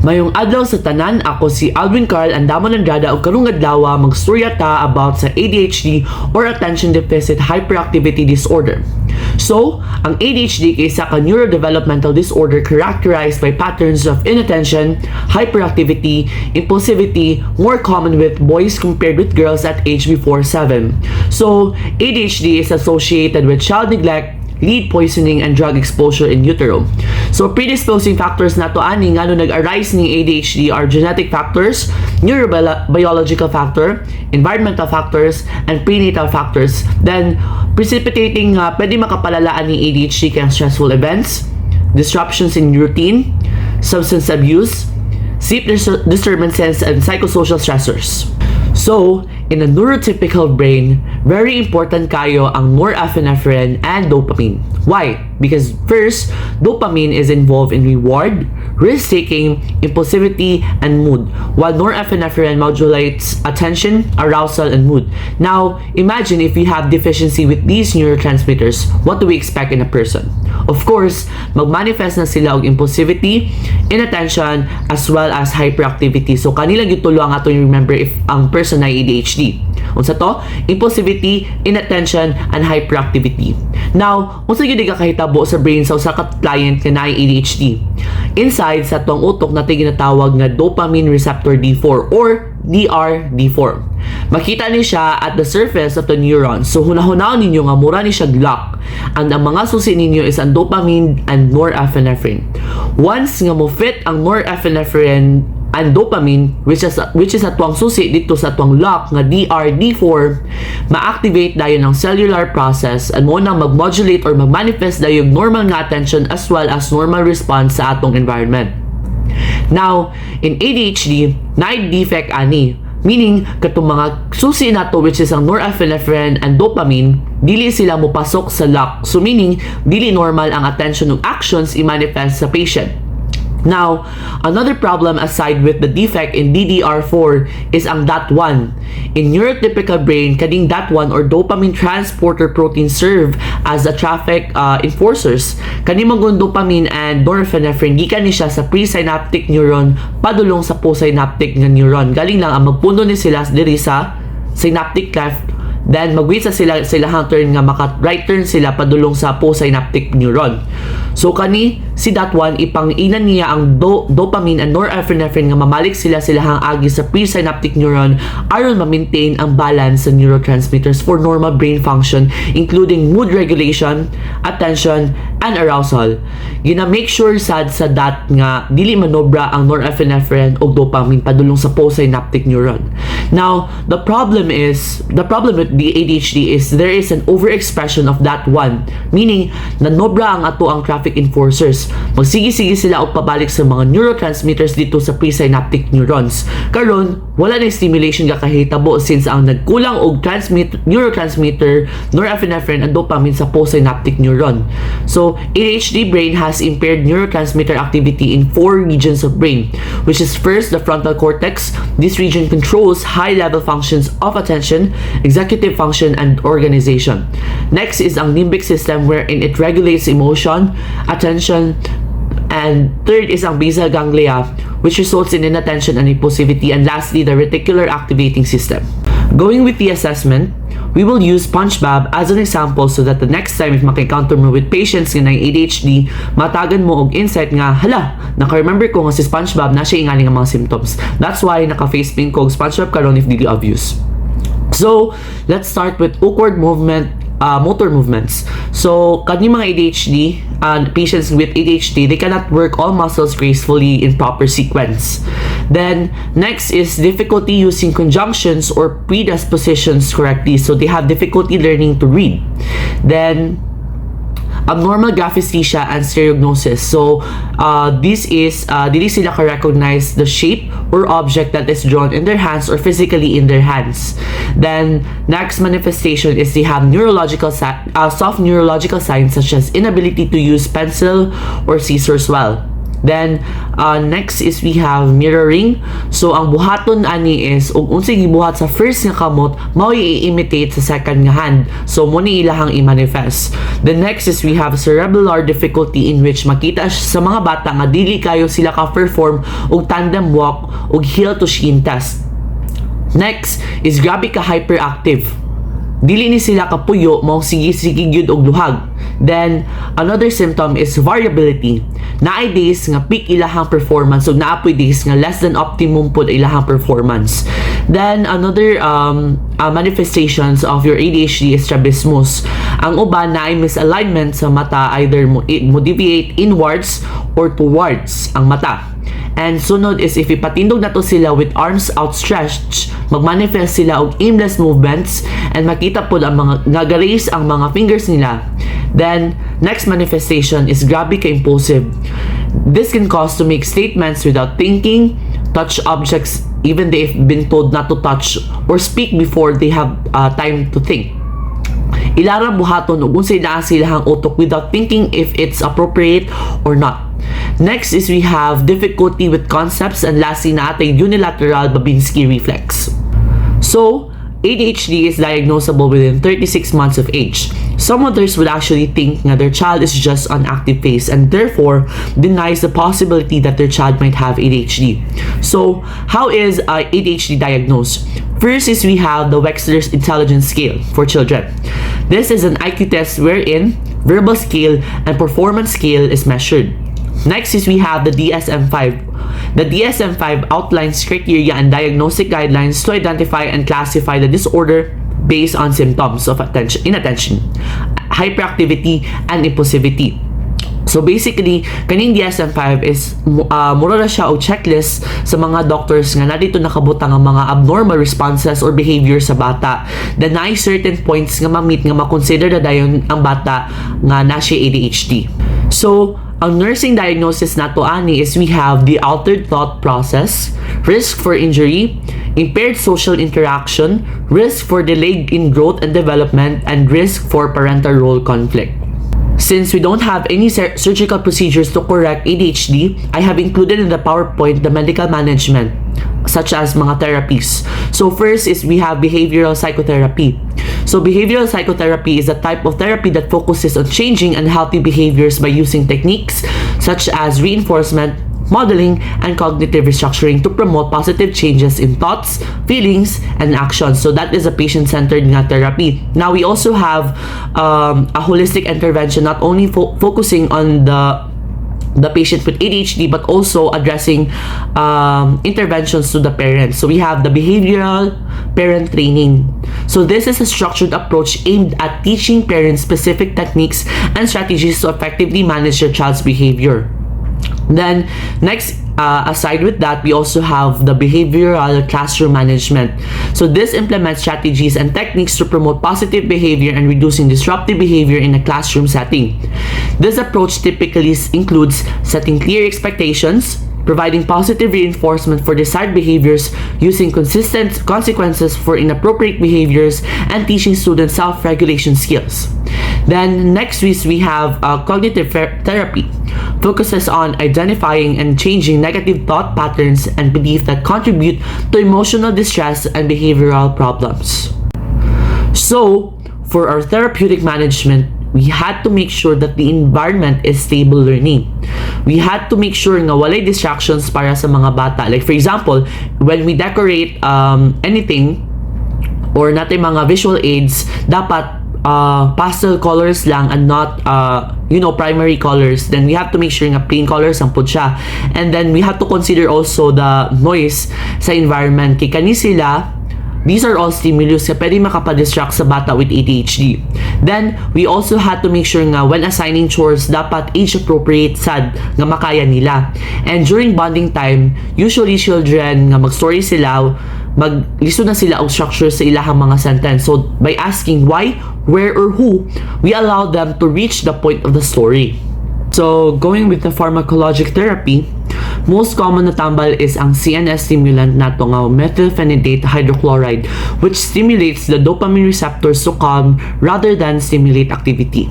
Mayong adlaw sa tanan, ako si Aldwin Andrada ug karong adlaw magstorya ta about sa ADHD or Attention Deficit Hyperactivity Disorder. So, ang ADHD kay isa ka neurodevelopmental disorder characterized by patterns of inattention, hyperactivity, impulsivity, more common with boys compared with girls at age before 7. So, ADHD is associated with child neglect, lead poisoning, and drug exposure in utero. So, predisposing factors na to ani nga nag-arise ni ADHD are genetic factors, neurobiological factor, environmental factors, and prenatal factors. Then, precipitating pwede makapalalaan ni ADHD kay stressful events, disruptions in routine, substance abuse, sleep disturbances, and psychosocial stressors. So, in a neurotypical brain, very important kayo ang norepinephrine and dopamine. Why? Because first, dopamine is involved in reward, risk-taking, impulsivity, and mood, while norepinephrine modulates attention, arousal, and mood. Now, imagine if you have deficiency with these neurotransmitters, what do we expect in a person? Of course, magmanifest na sila og impulsivity, inattention, as well as hyperactivity. So, kanila gitulo ang ato remember if ang person ay ADHD. Unsa to? Impulsivity, inattention, and hyperactivity. Now, unsa gyud kakahitabo sa brain sa usa ka client nga naay ADHD? Inside sa tong utok natin ginatawag nga dopamine receptor D4 or DRD4. Makita ni siya at the surface of the neuron. So hunahunahon ninyo nga mura ni siya lock. And ang mga susi ninyo is ang dopamine and norepinephrine. Once nga mo fit ang norepinephrine and dopamine, which is atwang susi dito sa atwang lock nga DRD4, ma-activate dayon ang cellular process and mo nang mag-modulate or mag-manifest dayon normal nga attention as well as normal response sa atong environment. Now, in ADHD, naay defect ani, meaning katong mga susi nato which is ang norepinephrine and dopamine, dili sila mopasok sa lock. So meaning, dili normal ang attention ug actions i-manifest sa patient. Now, another problem aside with the defect in DDR4 is ang DAT1. In neurotypical brain, kading DAT1 or dopamine transporter protein serve as a traffic enforcers. Kani mga dopamine and norepinephrine gikan ni siya sa presynaptic neuron padulong sa postsynaptic nga neuron. Galing lang ang magpuno ni sila diri sa synaptic cleft. Then magwit sa sila turn nga maka right turn sila padulong sa postsynaptic neuron. So kani si DAT1 ipang-inan niya ang dopamine and norepinephrine nga mamalik sila hang agi sa presynaptic neuron aron ma-maintain ang balance sa neurotransmitters for normal brain function including mood regulation, attention, and arousal. Gina-make sure sad sa DAT nga dili manobra ang norepinephrine o dopamine padulong sa postsynaptic neuron. Now, the problem with the ADHD is there is an overexpression of DAT1, meaning nanobra ang ato ang traffic enforcers. Magsigi-sige sila og pabalik sa mga neurotransmitters dito sa presynaptic neurons. Karon, wala na stimulation nga kahitabo since ang nagkulang og neurotransmitter, norepinephrine and dopamine sa postsynaptic neuron. So, ADHD brain has impaired neurotransmitter activity in 4 regions of brain, which is first the frontal cortex. This region controls high-level functions of attention, executive function, and organization. Next is ang limbic system wherein it regulates emotion, attention, and third is ang basal ganglia, which results in inattention and impulsivity, and lastly, the reticular activating system. Going with the assessment, we will use SpongeBob as an example so that the next time if maka-encounter mo with patients nga na ADHD, matagan mo og insight nga, hala, naka-remember ko nga si SpongeBob na siya ingali nga mga symptoms. That's why naka-face paint ko og SpongeBob karon if dili obvious. So, let's start with awkward motor movements. So, kani mga ADHD, patients with ADHD, they cannot work all muscles gracefully in proper sequence. Then, next is difficulty using conjunctions or predispositions correctly. So, they have difficulty learning to read. Then, abnormal graphesthesia and stereognosis. So, this is, dili sila ka-recognize the shape or object that is drawn in their hands or physically in their hands. Then, next manifestation is they have soft neurological signs such as inability to use pencil or scissors well. Then, next is we have mirroring. So, ang buhaton ani is, ug unsay gibuhat sa first nga kamot, mao i-imitate sa second nga hand. So, mo ni ilahang i-manifest. The next is we have cerebellar difficulty, in which makita sa mga bata nga dili kayo sila ka-perform og tandem walk og heel to shin test. Next is grabe ka hyperactive. Dili ni sila kapuyo, mao sige gyud og luhag. Then another symptom is variability. Naay days nga peak ilahang performance ug naapoy days nga less than optimum pud ilahang performance. Then another manifestations of your ADHD is strabismus. Ang uban naay misalignment sa mata, either mo deviate inwards or towards ang mata. And sunod is if ipatindog nato sila with arms outstretched, magmanifest sila og aimless movements and makita pod ang mga nagaraise ang mga fingers nila. Then next manifestation is grabe ka impulsive. This can cause to make statements without thinking, touch objects even they've been told not to touch, or speak before they have time to think. Ilara buhaton ug unsay naa silahang utok without thinking if it's appropriate or not. Next is we have difficulty with concepts, and lastly na atay unilateral Babinski reflex. So, ADHD is diagnosable within 36 months of age. Some mothers would actually think that their child is just on active phase and therefore denies the possibility that their child might have ADHD. So, how is ADHD diagnosed? First is we have the Wechsler's Intelligence Scale for children. This is an IQ test wherein verbal scale and performance scale is measured. Next is we have the DSM-5. The DSM-5 outlines criteria and diagnostic guidelines to identify and classify the disorder based on symptoms of inattention, hyperactivity, and impulsivity. So basically, kaning DSM-5 is mura na siya o checklist sa mga doctors nga na dito nakabutang ang mga abnormal responses or behavior sa bata. Then na certain points nga ma-meet nga ma-consider na dayon ang bata nga na siya ADHD. So, ang nursing diagnosis nato ani is we have the altered thought process, risk for injury, impaired social interaction, risk for delayed in growth and development, and risk for parental role conflict. Since we don't have any surgical procedures to correct ADHD, I have included in the PowerPoint the medical management, such as mga therapies. So first is we have behavioral psychotherapy. So behavioral psychotherapy is a type of therapy that focuses on changing unhealthy behaviors by using techniques such as reinforcement, modeling, and cognitive restructuring to promote positive changes in thoughts, feelings, and actions. So that is a patient-centered therapy. Now we also have a holistic intervention, not only focusing on the patient with ADHD but also addressing interventions to the parents. So we have the behavioral parent training. So this is a structured approach aimed at teaching parents specific techniques and strategies to effectively manage their child's behavior. Then next, aside with that, we also have the behavioral classroom management. So this implements strategies and techniques to promote positive behavior and reducing disruptive behavior in a classroom setting. This approach typically includes setting clear expectations, providing positive reinforcement for desired behaviors, using consistent consequences for inappropriate behaviors, and teaching students self-regulation skills. Then next we have cognitive therapy. Focuses on identifying and changing negative thought patterns and beliefs that contribute to emotional distress and behavioral problems. So, for our therapeutic management, we had to make sure that the environment is stable learning. We had to make sure nga walay distractions para sa mga bata. Like for example, when we decorate anything or natin mga visual aids, dapat pastel colors lang and not primary colors. Then we have to make sure nga plain colors ang pud siya. And then we have to consider also the noise sa environment. Kay kani sila, these are all stimulus na pwede makapadistract sa bata with ADHD. Then, we also had to make sure nga when assigning chores, dapat age-appropriate sad nga makaya nila. And during bonding time, usually children nga mag-story sila, maglisto na sila og structure sa ilahang mga sentence. So, by asking why, where, or who, we allow them to reach the point of the story. So, going with the pharmacologic therapy, most common na tambal is ang CNS stimulant nato nga methylphenidate hydrochloride, which stimulates the dopamine receptors to calm rather than stimulate activity.